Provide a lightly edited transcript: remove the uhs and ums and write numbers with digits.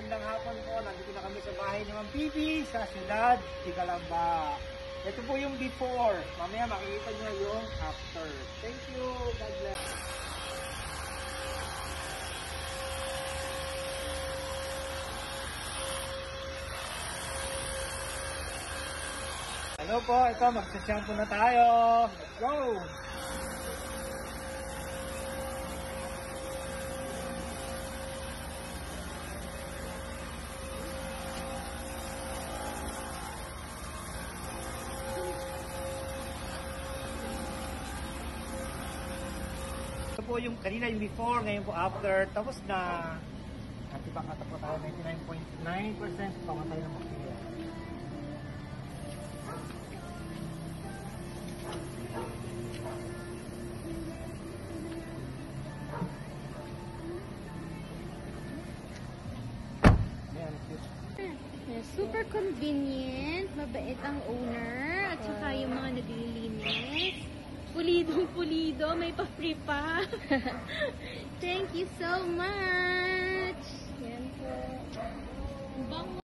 magandang hapon po. Nandito na kami sa bahay ni Ma'am Pipi sa siyudad Tigalamba. Ito po yung before. Mamaya makikita nyo yung after. Thank you. God bless. Hello po. Ito, magsashampoo na tayo. Let's go! Ito po yung kanina yung before, ngayon po after, tapos na. At ipakata po tayo 99.9% pamatay ng bakterya. Yeah, super convenient, mabait ang owner, at saka yung mga naglilinis. Pulidong-pulido, may pa-free pa. Thank you so much! Yan po. Bango.